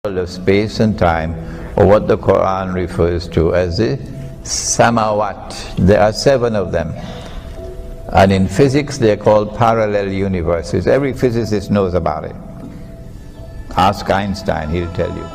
of space and time, or what the Quran refers to as the samawat. There are 7 of them. And in physics they are called parallel universes. Every physicist knows about it. Ask Einstein, he'll tell you.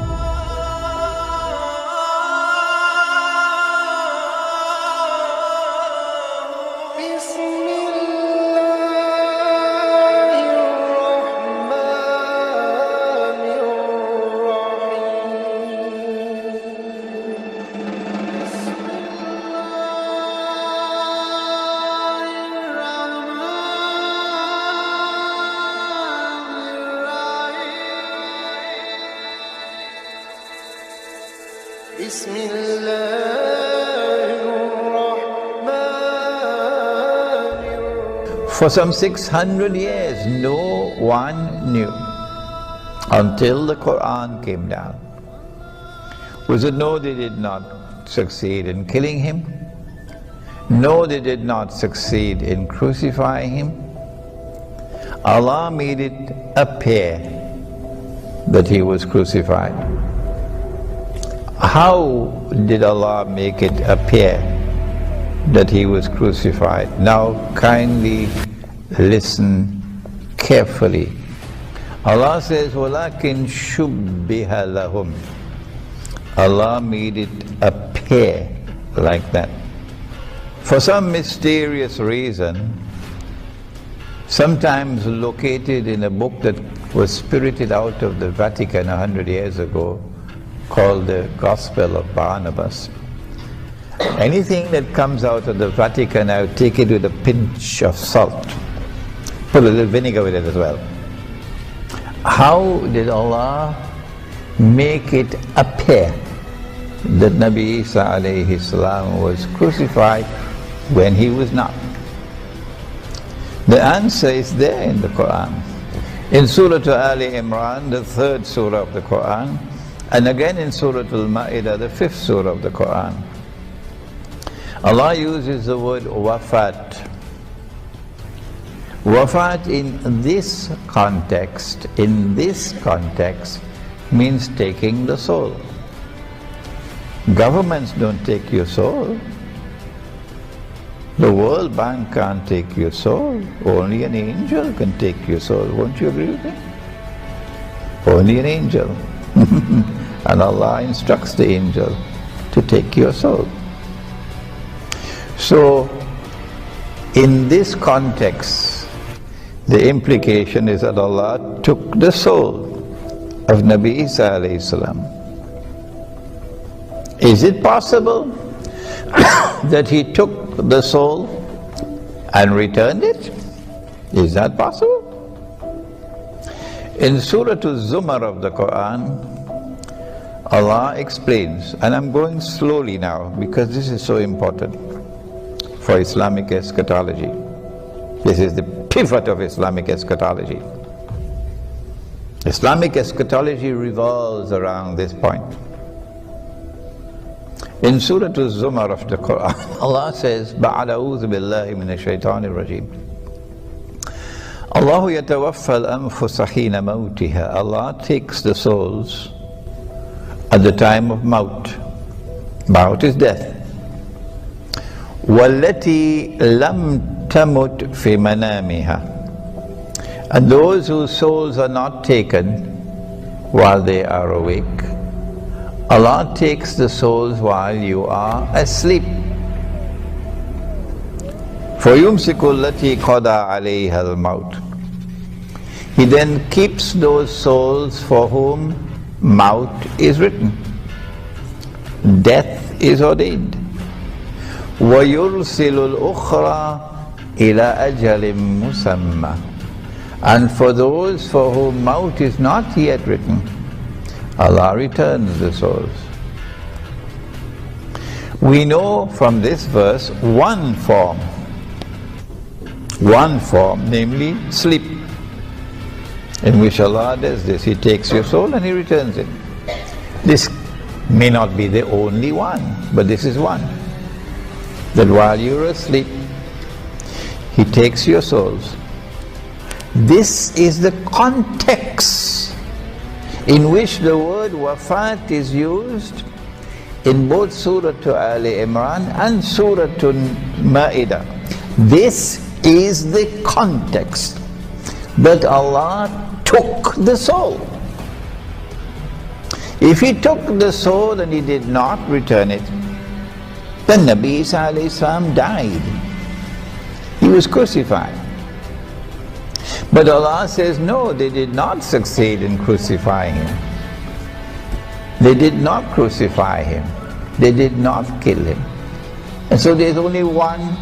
For some 600 years, no one knew until the Quran came down. Was it no, they did not succeed in killing him? No, they did not succeed in crucifying him. Allah made it appear that he was crucified. How did Allah make it appear that he was crucified? Now kindly listen carefully. Allah says, وَلَكِنْ شُبِّهَ لَهُمْ. Allah made it appear like that. For some mysterious reason, sometimes located in a book that was spirited out of the Vatican 100 years ago, called the Gospel of Barnabas. Anything that comes out of the Vatican, I would take it with a pinch of salt. Put a little vinegar with it as well. How did Allah make it appear that Nabi Isa alayhi salam was crucified when he was not? The answer is there in the Quran. In Surah Ali Imran, the 3rd surah of the Quran, and again in Surah Al-Ma'idah, the 5th surah of the Quran. Allah uses the word wafat. Wafat in this context, means taking the soul. Governments don't take your soul. The World Bank can't take your soul. Only an angel can take your soul. Won't you agree with me? Only an angel. And Allah instructs the angel to take your soul. So, in this context, the implication is that Allah took the soul of Nabi Isa alayhi salam. Is it possible that he took the soul and returned it? Is that possible? In Surah Al-Zumar of the Quran, Allah explains, and I'm going slowly now because this is so important for Islamic eschatology. This is the pivot of Islamic eschatology. Islamic eschatology revolves around this point. In Surah Al-Zumar of the Quran, Allah says, بَعَدَ أَعُوذُ بِاللَّهِ مِنَ الشَّيْطَانِ الرَّجِيمِ اللَّهُ يَتَوَفَّى الْأَنفُسَ حِينَ مَوْتِهَا. Allah takes the souls at the time of maut. Maut is death. وَالَّتِي لَمْ تَمُتْ فِي مَنَامِهَا. And those whose souls are not taken while they are awake, Allah takes the souls while you are asleep. فَيُمْسِكُ الَّتِي قَضَى عَلَيْهَا الْمَوْتِ. He then keeps those souls for whom maut is written. Death is ordained. وَيُرْسِلُ الْأُخْرَى إِلَى أَجَلٍ مُسَمَّى. And for those for whom maut is not yet written, Allah returns the souls. We know from this verse one form, namely sleep, in which Allah does this. He takes your soul and He returns it. This may not be the only one, but this is one. That while you're asleep, He takes your souls. This is the context in which the word wafat is used in both Surah Ali Imran and Surah Ma'idah. This is the context that Allah took the soul. If He took the soul and He did not return it, then Nabi Isa alayhi salam died. He was crucified. But Allah says, no, they did not succeed in crucifying Him. They did not crucify Him. They did not kill Him. And so there's only one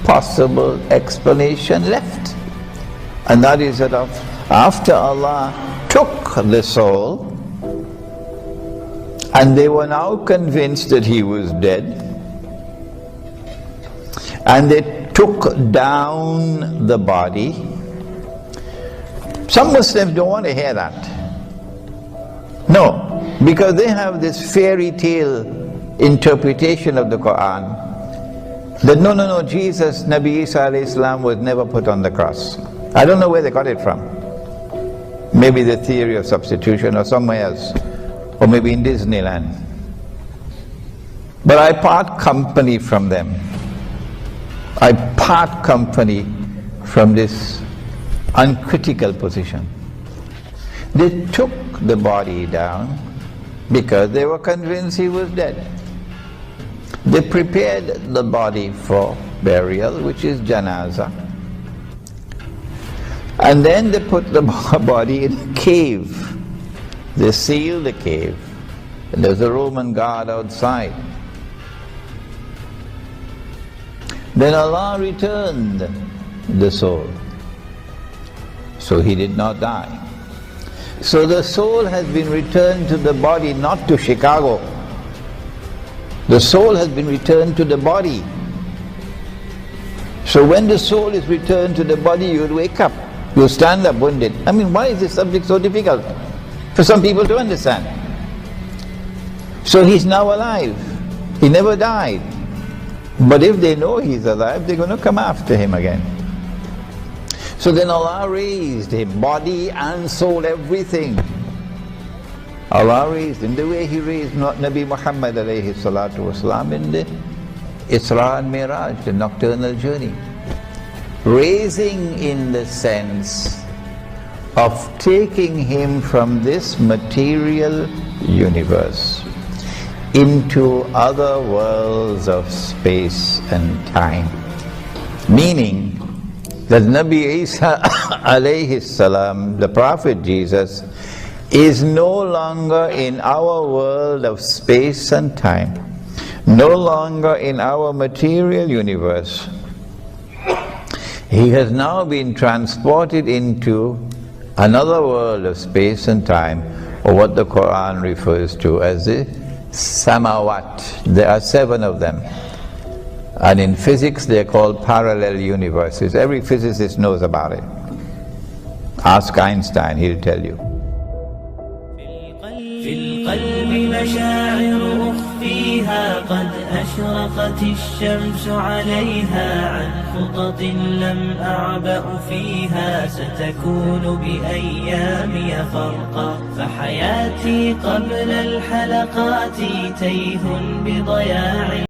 possible explanation left. And that is that after Allah took the soul, and they were now convinced that He was dead, and they took down the body. Some Muslims don't want to hear that. No, because they have this fairy tale interpretation of the Quran that no, Jesus, Nabi Isa alayhi salam was never put on the cross. I don't know where they got it from. Maybe the theory of substitution or somewhere else, or maybe in Disneyland. But I part company from them. I part company from this uncritical position. They took the body down because they were convinced He was dead. They prepared the body for burial, which is janaza. And then they put the body in a cave. They sealed the cave. And there's a Roman guard outside. Then Allah returned the soul. So he did not die. So the soul has been returned to the body, not to Chicago. The soul has been returned to the body. So when the soul is returned to the body, you would wake up. You stand up, wouldn't it? I mean, why is this subject so difficult for some people to understand? So he's now alive. He never died. But if they know he's alive, they're going to come after him again. So then Allah raised him, body and soul, everything. Allah raised him the way He raised Nabi Muhammad alayhi salatu wasalam in the Isra and Miraj, the nocturnal journey. Raising in the sense of taking him from this material universe into other worlds of space and time. Meaning that Nabi Isa alayhi salam, the Prophet Jesus, is no longer in our world of space and time, no longer in our material universe. He has now been transported into another world of space and time, or what the Quran refers to as the samawat. There are 7 of them. And in physics they're called parallel universes. Every physicist knows about it. Ask Einstein, he'll tell you. في القلب مشاعر أخفيها قد أشرقت الشمس عليها عن خطط لم أعبأ فيها ستكون بأيامي فرقا فحياتي قبل الحلقات تيه بضياع